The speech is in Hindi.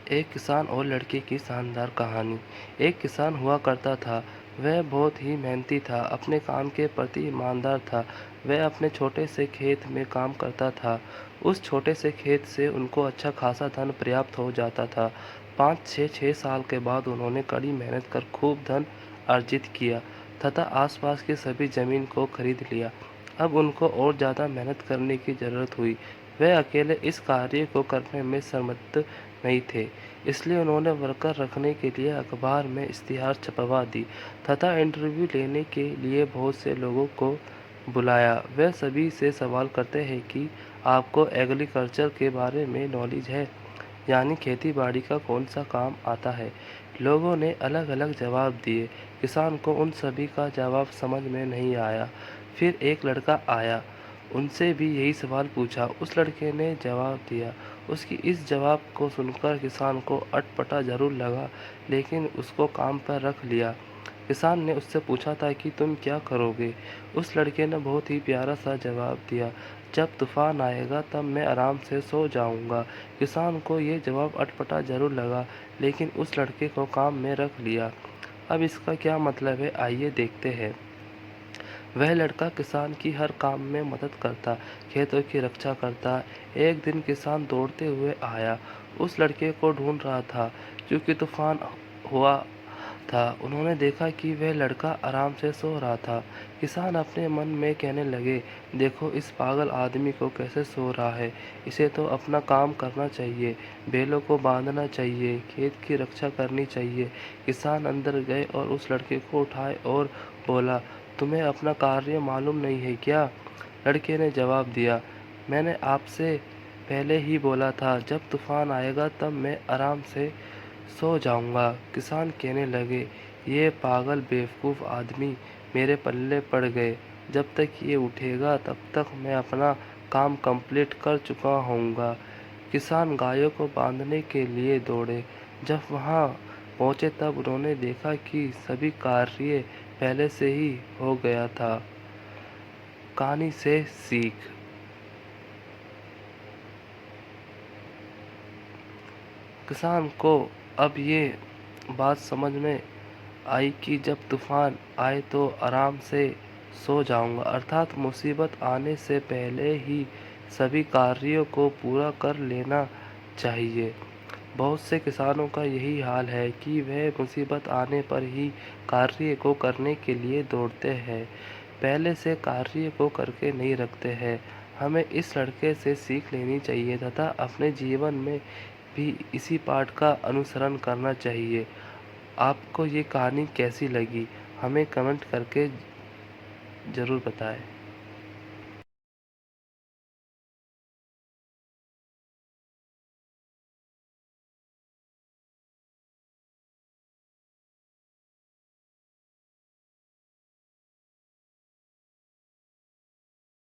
एक किसान और लड़के की शानदार कहानी। एक किसान हुआ करता था। वह बहुत ही मेहनती था, अपने काम के प्रति ईमानदार था। वह अपने छोटे से खेत में काम करता था। उस छोटे से खेत से उनको अच्छा खासा धन पर्याप्त हो जाता था। 5 से 6 साल के बाद उन्होंने कड़ी मेहनत कर खूब धन अर्जित किया तथा आसपास की सभी जमीन को खरीद लिया। अब उनको और ज़्यादा मेहनत करने की ज़रूरत हुई। वह अकेले इस कार्य को करने में समर्थ नहीं थे, इसलिए उन्होंने वर्कर रखने के लिए अखबार में इश्तिहार छपवा दी तथा इंटरव्यू लेने के लिए बहुत से लोगों को बुलाया। वह सभी से सवाल करते हैं कि आपको एग्रीकल्चर के बारे में नॉलेज है, यानी खेती बाड़ी का कौन सा काम आता है। लोगों ने अलग अलग जवाब दिए। किसान को उन सभी का जवाब समझ में नहीं आया। फिर एक लड़का आया, उनसे भी यही सवाल पूछा। उस लड़के ने जवाब दिया। उसकी इस जवाब को सुनकर किसान को अटपटा जरूर लगा, लेकिन उसको काम पर रख लिया। किसान ने उससे पूछा था कि तुम क्या करोगे। उस लड़के ने बहुत ही प्यारा सा जवाब दिया, जब तूफान आएगा तब मैं आराम से सो जाऊंगा। किसान को ये जवाब अटपटा जरूर लगा, लेकिन उस लड़के को काम में रख लिया। अब इसका क्या मतलब है, आइए देखते हैं। वह लड़का किसान की हर काम में मदद करता, खेतों की रक्षा करता। एक दिन किसान दौड़ते हुए आया, उस लड़के को ढूंढ रहा था क्योंकि तूफान हुआ था। उन्होंने देखा कि वह लड़का आराम से सो रहा था। किसान अपने मन में कहने लगे, देखो इस पागल आदमी को कैसे सो रहा है। इसे तो अपना काम करना चाहिए, बैलों को बांधना चाहिए, खेत की रक्षा करनी चाहिए। किसान अंदर गए और उस लड़के को उठाए और बोला, तुम्हें अपना कार्य मालूम नहीं है क्या? लड़के ने जवाब दिया, मैंने आपसे पहले ही बोला था, जब तूफान आएगा तब मैं आराम से सो जाऊंगा। किसान कहने लगे, ये पागल बेवकूफ़ आदमी मेरे पल्ले पड़ गए। जब तक ये उठेगा तब तक मैं अपना काम कंप्लीट कर चुका होऊंगा। किसान गायों को बांधने के लिए दौड़े। जब वहां पहुंचे तब उन्होंने देखा कि सभी कार्य पहले से ही हो गया था। कहानी से सीख। किसान को अब ये बात समझ में आई कि जब तूफान आए तो आराम से सो जाऊंगा, अर्थात मुसीबत आने से पहले ही सभी कार्यों को पूरा कर लेना चाहिए। बहुत से किसानों का यही हाल है कि वह मुसीबत आने पर ही कार्य को करने के लिए दौड़ते हैं, पहले से कार्य को करके नहीं रखते हैं। हमें इस लड़के से सीख लेनी चाहिए तथा अपने जीवन में भी इसी पाठ का अनुसरण करना चाहिए। आपको ये कहानी कैसी लगी, हमें कमेंट करके ज़रूर बताएं।